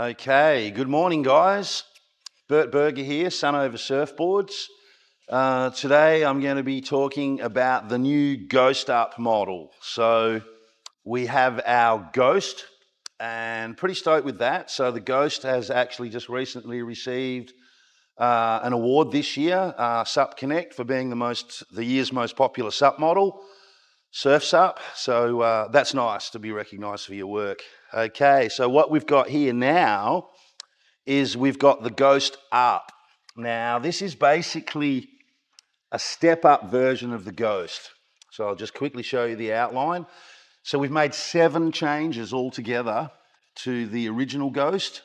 Okay, good morning, guys. Bert here, Sunova.Surfboards. Today I'm going to be talking about the new Ghost-Up model. So we have our Ghost, and pretty stoked with that. So the Ghost has actually just recently received an award this year, SUP Connect, for being the year's most popular SUP model, Surfsup. So that's nice to be recognised for your work. Okay, so what we've got here now is we've got the Ghost-Up. Now, this is basically a step-up version of the Ghost. So I'll just quickly show you the outline. So we've made 7 changes altogether to the original Ghost.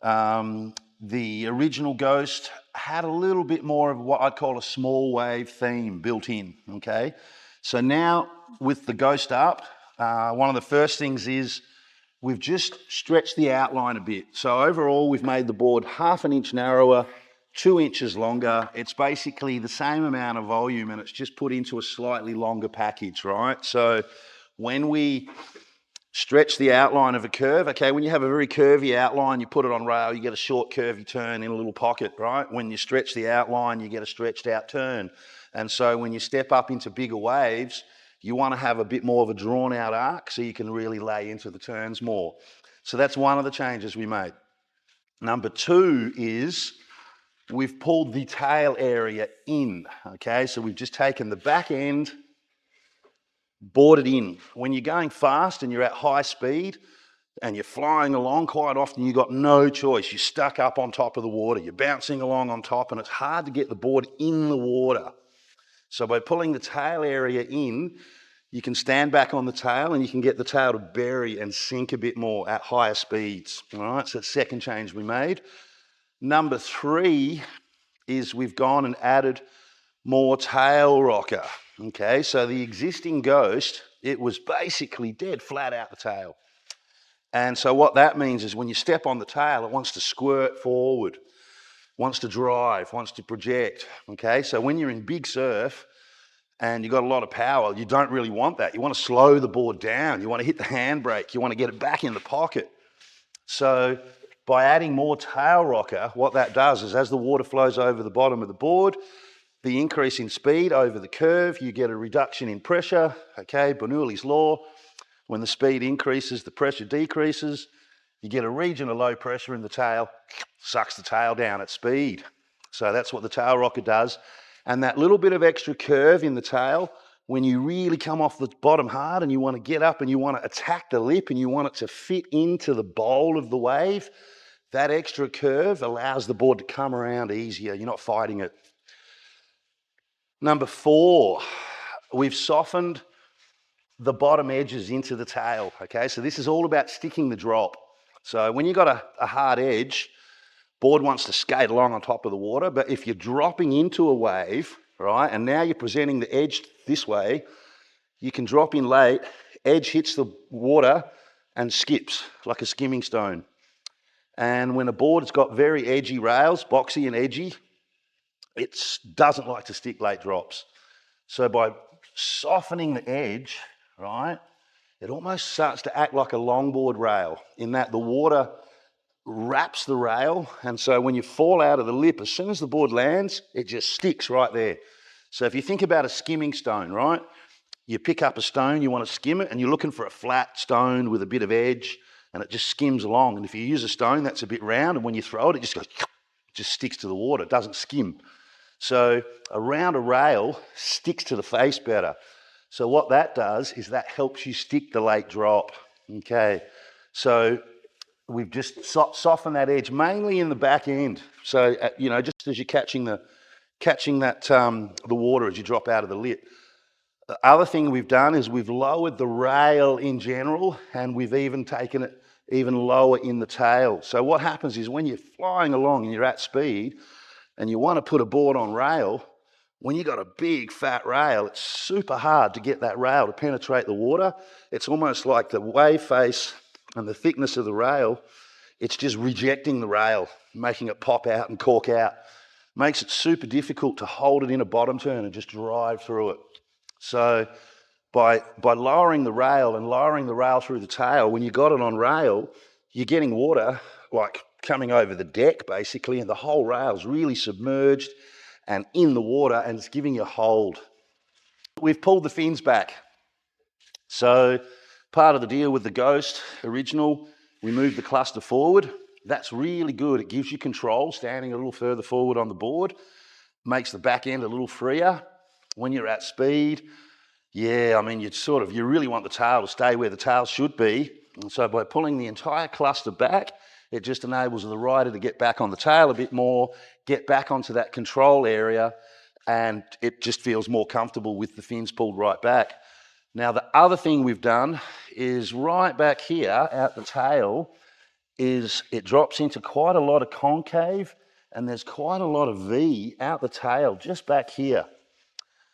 The original Ghost had a little bit more of what I'd call a small wave theme built in, okay? So now with the Ghost-Up, one of the first things is we've just stretched the outline a bit. So overall, we've made the board 1/2 inch narrower, 2 inches longer. It's basically the same amount of volume and it's just put into a slightly longer package, right? So when we stretch the outline of a curve, okay, when you have a very curvy outline, you put it on rail, you get a short curvy turn in a little pocket, right? When you stretch the outline, you get a stretched out turn. And so when you step up into bigger waves, you want to have a bit more of a drawn out arc so you can really lay into the turns more. So that's one of the changes we made. Number 2 is we've pulled the tail area in, okay? So we've just taken the back end, boarded in. When you're going fast and you're at high speed and you're flying along, quite often you've got no choice. You're stuck up on top of the water. You're bouncing along on top and it's hard to get the board in the water. So by pulling the tail area in, you can stand back on the tail and you can get the tail to bury and sink a bit more at higher speeds. All right, so that's the second change we made. Number 3 is we've gone and added more tail rocker. Okay, so the existing Ghost, it was basically dead flat out the tail. And so what that means is when you step on the tail, it wants to squirt forward, wants to drive, wants to project. Okay, so when you're in big surf and you've got a lot of power, you don't really want that. You want to slow the board down. You want to hit the handbrake. You want to get it back in the pocket. So by adding more tail rocker, what that does is as the water flows over the bottom of the board, the increase in speed over the curve, you get a reduction in pressure. Okay, Bernoulli's law. When the speed increases, the pressure decreases. You get a region of low pressure in the tail, sucks the tail down at speed. So that's what the tail rocker does. And that little bit of extra curve in the tail, when you really come off the bottom hard and you want to get up and you want to attack the lip and you want it to fit into the bowl of the wave, that extra curve allows the board to come around easier. You're not fighting it. Number 4, we've softened the bottom edges into the tail, okay? So this is all about sticking the drop. So when you've got a hard edge, board wants to skate along on top of the water, but if you're dropping into a wave, right, and now you're presenting the edge this way, you can drop in late, edge hits the water and skips like a skimming stone. And when a board's got very edgy rails, boxy and edgy, it doesn't like to stick late drops. So by softening the edge, right, it almost starts to act like a longboard rail in that the water wraps the rail, and so when you fall out of the lip, as soon as the board lands, it just sticks right there. So if you think about a skimming stone, right, you pick up a stone, you want to skim it, and you're looking for a flat stone with a bit of edge, and it just skims along. And if you use a stone that's a bit round, and when you throw it, it just goes, it just sticks to the water, it doesn't skim. So a rounder rail sticks to the face better. So what that does is that helps you stick the late drop. Okay, so we've just softened that edge mainly in the back end. So you know, just as you're catching the water as you drop out of the lip. The other thing we've done is we've lowered the rail in general, and we've even taken it even lower in the tail. So what happens is when you're flying along and you're at speed and you want to put a board on rail, when you've got a big fat rail, it's super hard to get that rail to penetrate the water. It's almost like the wave face and the thickness of the rail, it's just rejecting the rail, making it pop out and cork out. Makes it super difficult to hold it in a bottom turn and just drive through it. So by lowering the rail and lowering the rail through the tail, when you got it on rail, you're getting water like coming over the deck basically, and the whole rail's really submerged and in the water, and it's giving you a hold. We've pulled the fins back. So part of the deal with the Ghost original, we moved the cluster forward. That's really good. It gives you control standing a little further forward on the board, makes the back end a little freer when you're at speed. Yeah, I mean, you really want the tail to stay where the tail should be. And so by pulling the entire cluster back, it just enables the rider to get back on the tail a bit more, get back onto that control area, and it just feels more comfortable with the fins pulled right back. Now, the other thing we've done is right back here at the tail is it drops into quite a lot of concave, and there's quite a lot of V out the tail just back here.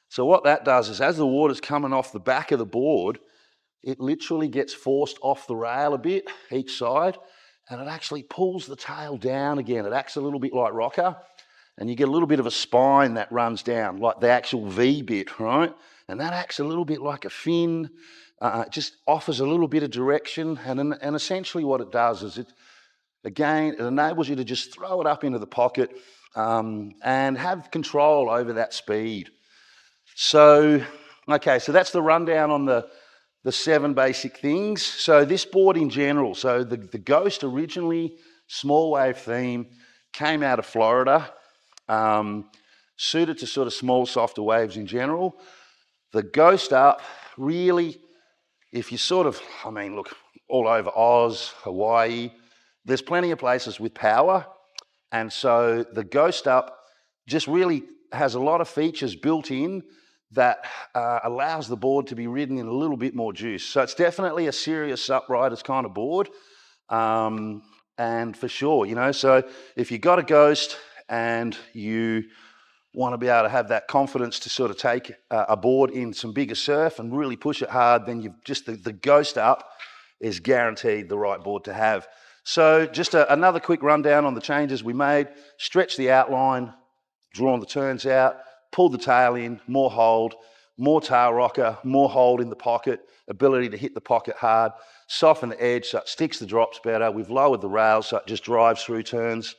So what that does is as the water's coming off the back of the board, it literally gets forced off the rail a bit each side, and it actually pulls the tail down again. It acts a little bit like rocker, and you get a little bit of a spine that runs down, like the actual V bit, right? And that acts a little bit like a fin. It just offers a little bit of direction, and essentially what it does is it enables you to just throw it up into the pocket and have control over that speed. So, okay, so that's the rundown on the 7 basic things. So this board in general, so the Ghost originally, small wave theme, came out of Florida, suited to sort of small, softer waves in general. The Ghost Up, really, if you look all over Oz, Hawaii, there's plenty of places with power. And so the Ghost Up just really has a lot of features built in that allows the board to be ridden in a little bit more juice. So it's definitely a serious sup riders kind of board. And for sure, so if you got a Ghost and you want to be able to have that confidence to sort of take a board in some bigger surf and really push it hard, then you've just the Ghost Up is guaranteed the right board to have. So just another quick rundown on the changes we made. Stretch the outline, drawn the turns out, pulled the tail in, more hold, more tail rocker, more hold in the pocket, ability to hit the pocket hard, soften the edge so it sticks the drops better. We've lowered the rails so it just drives through turns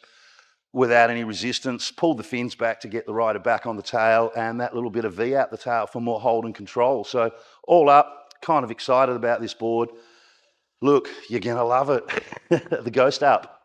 without any resistance, pulled the fins back to get the rider back on the tail, and that little bit of V out the tail for more hold and control. So all up, kind of excited about this board. Look, you're going to love it. The Ghost Up.